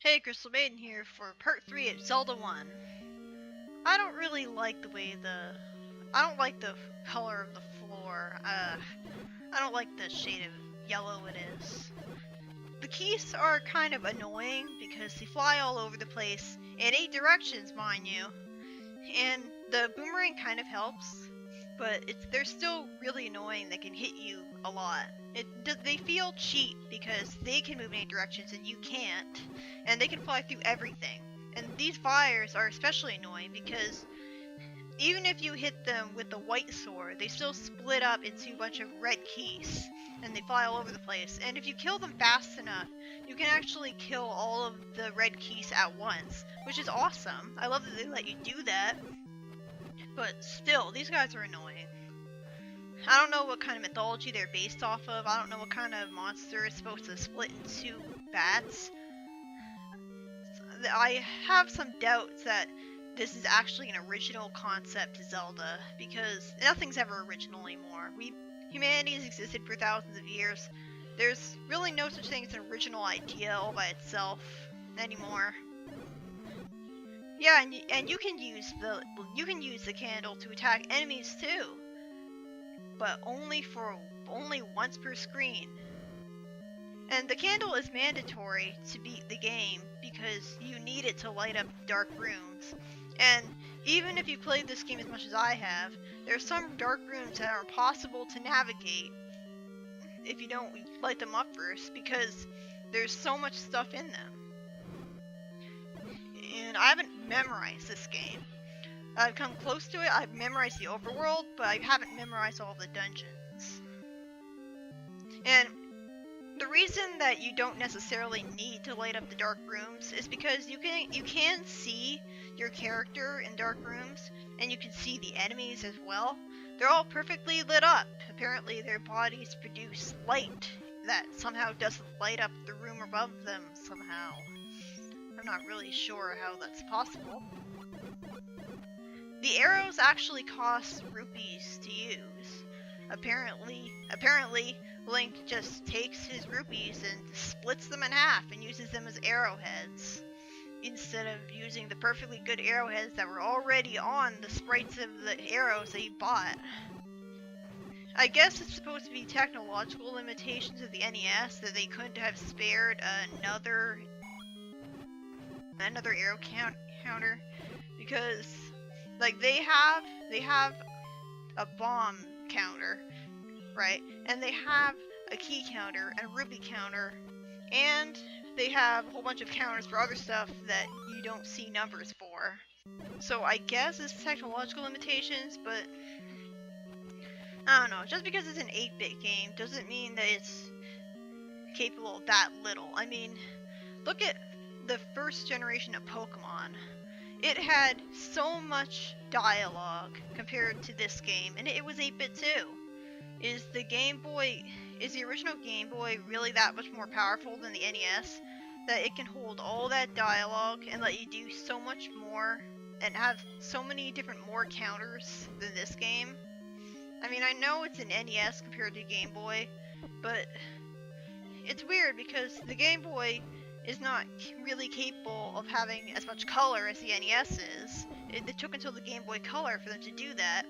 Hey, Crystal Maiden here for part 3 of Zelda 1. I don't really like the way I don't like the color of the floor. I don't like the shade of yellow it is. The keys are kind of annoying because they fly all over the place in 8 directions, mind you. And the boomerang kind of helps, but they're still really annoying. They can hit you a lot. They feel cheap because they can move in 8 directions and you can't, and they can fly through everything. And these fires are especially annoying because even if you hit them with the white sword, they still split up into a bunch of red keys, and they fly all over the place. And if you kill them fast enough, you can actually kill all of the red keys at once, which is awesome. I love that they let you do that, but still, these guys are annoying. I don't know what kind of mythology they're based off of. I don't know what kind of monster is supposed to split into bats. I have some doubts that this is actually an original concept to Zelda, because nothing's ever original anymore. Humanity has existed for thousands of years. There's really no such thing as an original idea all by itself anymore. Yeah, and you can use the candle to attack enemies too, but only once per screen. And the candle is mandatory to beat the game because you need it to light up dark rooms. And even if you played this game as much as I have, there's some dark rooms that are impossible to navigate if you don't light them up first, because there's so much stuff in them. And I haven't memorized this game. I've come close to it. I've memorized the overworld, but I haven't memorized all the dungeons. And the reason that you don't necessarily need to light up the dark rooms is because you can see your character in dark rooms, and you can see the enemies as well. They're all perfectly lit up. Apparently their bodies produce light that somehow doesn't light up the room above them somehow. I'm not really sure how that's possible. The arrows actually cost rupees to use. Apparently, Link just takes his rupees and splits them in half and uses them as arrowheads, instead of using the perfectly good arrowheads that were already on the sprites of the arrows that he bought. I guess it's supposed to be technological limitations of the NES that they couldn't have spared another arrow counter, because like they have a bomb counter, right? And they have a key counter and a rupee counter, and they have a whole bunch of counters for other stuff that you don't see numbers for. So I guess it's technological limitations, but I don't know. Just because it's an 8-bit game doesn't mean that it's capable of that little. I mean, look at the first generation of Pokemon. It had so much dialogue compared to this game, and it was 8-bit too. Is the original Game Boy really that much more powerful than the NES? That it can hold all that dialogue and let you do so much more and have so many different more counters than this game? I mean, I know it's an NES compared to Game Boy, but it's weird because the Game Boy is not really capable of having as much color as the NES is. It took until the Game Boy Color for them to do that.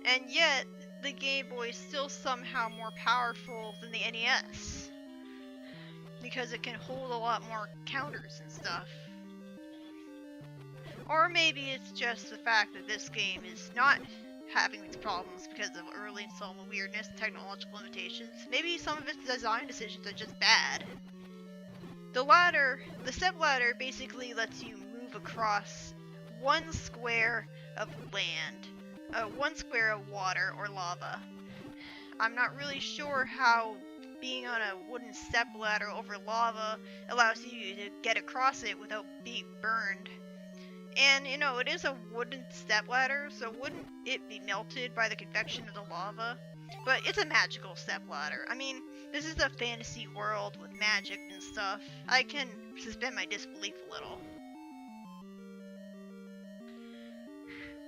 And yet, the Game Boy is still somehow more powerful than the NES, because it can hold a lot more counters and stuff. Or maybe it's just the fact that this game is not having these problems because of early installment weirdness and technological limitations. Maybe some of its design decisions are just bad. The step ladder basically lets you move across one square of land, one square of water or lava. I'm not really sure how being on a wooden step ladder over lava allows you to get across it without being burned. And you know, it is a wooden step ladder, so wouldn't it be melted by the convection of the lava? But it's a magical step ladder. I mean, this is a fantasy world with magic and stuff. I can suspend my disbelief a little.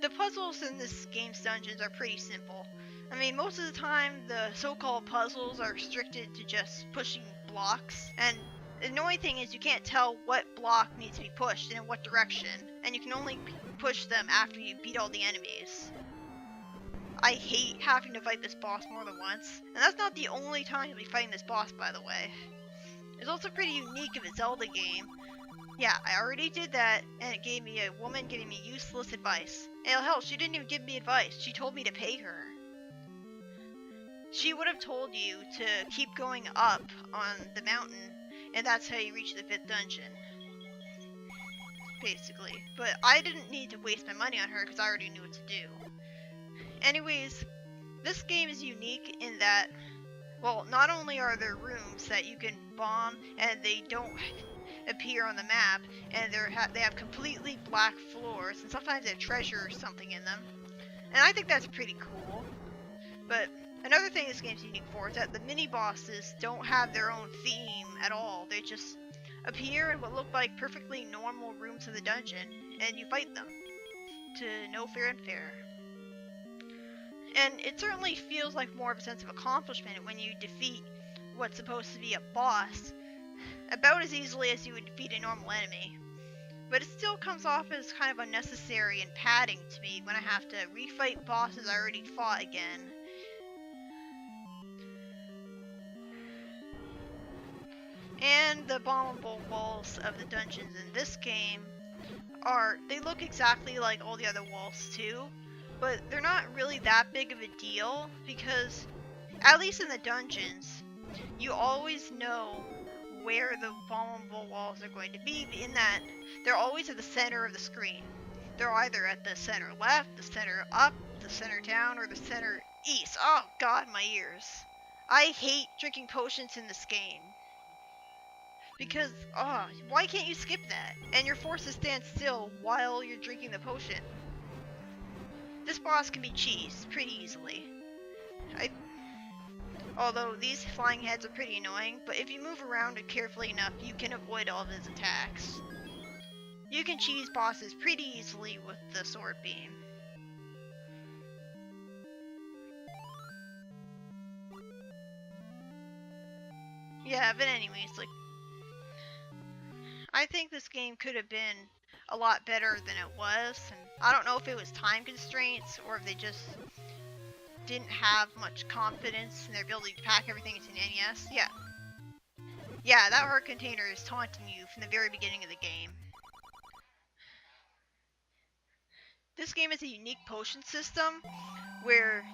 The puzzles in this game's dungeons are pretty simple. I mean, most of the time, the so-called puzzles are restricted to just pushing blocks, and The annoying thing is you can't tell what block needs to be pushed and in what direction, and you can only push them after you beat all the enemies. I hate having to fight this boss more than once, and that's not the only time you'll be fighting this boss, by the way. It's also pretty unique of a Zelda game. Yeah, I already did that, and it gave me a woman giving me useless advice. And hell, she didn't even give me advice, she told me to pay her. She would have told you to keep going up on the mountain, and that's how you reach the 5th dungeon. Basically. But I didn't need to waste my money on her because I already knew what to do. Anyways, this game is unique in that, well, not only are there rooms that you can bomb and they don't appear on the map, and they have completely black floors, and sometimes they have treasure or something in them. And I think that's pretty cool. But another thing this game's unique for is that the mini-bosses don't have their own theme at all. They just appear in what look like perfectly normal rooms of the dungeon, and you fight them to no fanfare. And it certainly feels like more of a sense of accomplishment when you defeat what's supposed to be a boss about as easily as you would defeat a normal enemy. But it still comes off as kind of unnecessary and padding to me when I have to refight bosses I already fought again. And the bombable walls of the dungeons in this game they look exactly like all the other walls too, but they're not really that big of a deal because, at least in the dungeons, you always know where the bombable walls are going to be, in that they're always at the center of the screen. They're either at the center left, the center up, the center down, or the center east. Oh god, my ears. I hate drinking potions in this game. Because, why can't you skip that? And you're forced to stand still while you're drinking the potion. This boss can be cheesed pretty easily. Although these flying heads are pretty annoying, but if you move around it carefully enough, you can avoid all of his attacks. You can cheese bosses pretty easily with the sword beam. Yeah, but anyways, like, I think this game could have been a lot better than it was, and I don't know if it was time constraints or if they just didn't have much confidence in their ability to pack everything into an NES. Yeah, that heart container is taunting you from the very beginning of the game. This game is a unique potion system where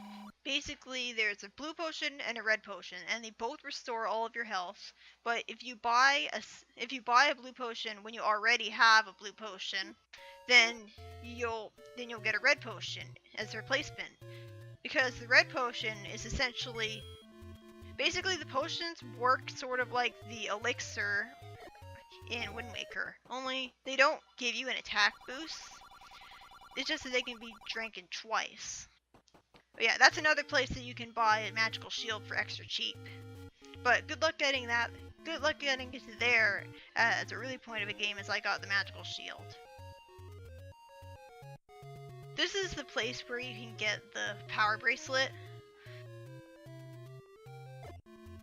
basically there's a blue potion and a red potion, and they both restore all of your health. But if you buy a blue potion when you already have a blue potion, then you'll get a red potion as a replacement. Because the red potion is essentially, basically the potions work sort of like the elixir in Wind Waker, only they don't give you an attack boost. It's just that they can be drinking twice. But yeah, that's another place that you can buy a magical shield for extra cheap. But good luck getting that. Good luck getting it to there as a really point of a game as I got the magical shield. This is the place where you can get the power bracelet.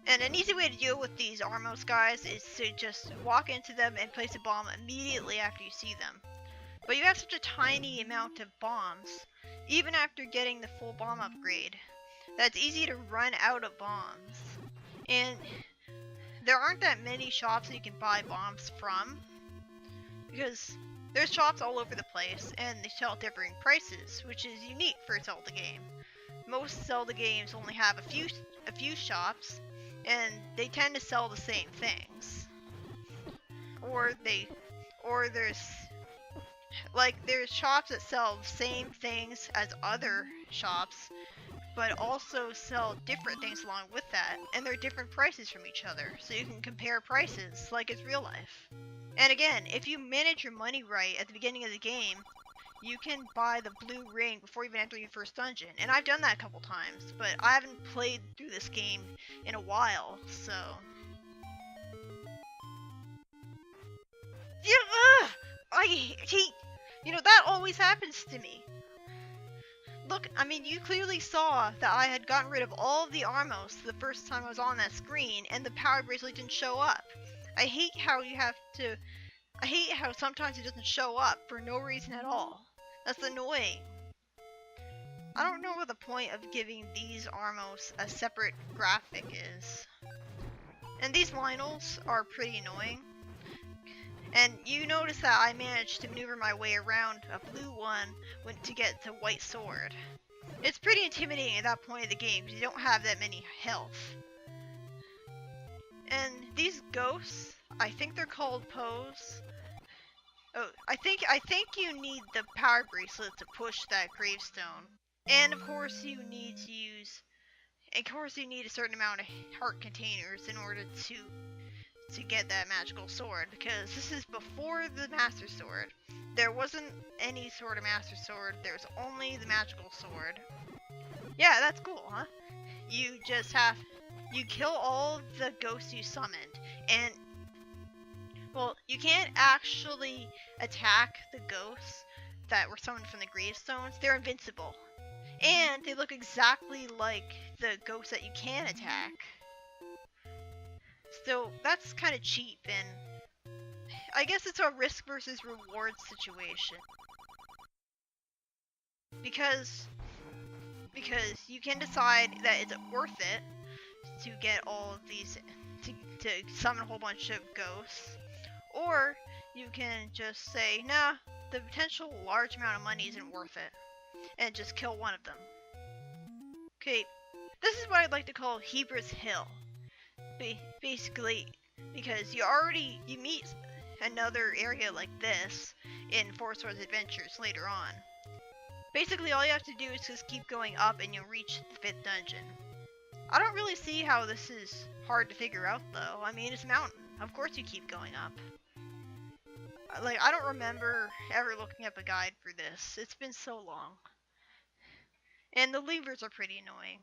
And an easy way to deal with these Armos guys is to just walk into them and place a bomb immediately after you see them. But you have such a tiny amount of bombs, even after getting the full bomb upgrade, that it's easy to run out of bombs. And there aren't that many shops that you can buy bombs from, because there's shops all over the place, and they sell at differing prices, which is unique for a Zelda game. Most Zelda games only have a few shops, and they tend to sell the same things. Or there's shops that sell the same things as other shops, but also sell different things along with that, and they're different prices from each other, so you can compare prices like it's real life. And again, if you manage your money right at the beginning of the game, you can buy the blue ring before even entering your first dungeon, and I've done that a couple times, but I haven't played through this game in a while, so... Yeah, I hate... that always happens to me. Look, I mean, you clearly saw that I had gotten rid of all of the Armos the first time I was on that screen, and the power bracelet didn't show up. I hate how you have to. I hate how sometimes it doesn't show up for no reason at all. That's annoying. I don't know what the point of giving these Armos a separate graphic is. And these Lionels are pretty annoying. And you notice that I managed to maneuver my way around a blue one to get to white sword. It's pretty intimidating at that point of the game because you don't have that many health. And these ghosts, I think they're called Pose. Oh, I think you need the power bracelet to push that gravestone. And of course you need to use, a certain amount of heart containers in order to get that magical sword, because this is before the Master Sword. There wasn't any sort of Master Sword, there's only the magical sword. Yeah, that's cool, huh? You kill all of the ghosts you summoned, and, well, you can't actually attack the ghosts that were summoned from the gravestones. They're invincible. And they look exactly like the ghosts that you can attack. So that's kind of cheap, and I guess it's a risk versus reward situation. Because you can decide that it's worth it to get all of these, to summon a whole bunch of ghosts, or you can just say, nah, the potential large amount of money isn't worth it, and just kill one of them. Okay, this is what I'd like to call Hebra's Hill. Basically, because you meet another area like this in Four Swords Adventures later on. Basically, all you have to do is just keep going up and you'll reach the 5th dungeon. I don't really see how this is hard to figure out, though. I mean, it's a mountain. Of course you keep going up. Like, I don't remember ever looking up a guide for this. It's been so long. And the levers are pretty annoying.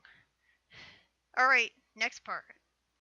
Alright, next part.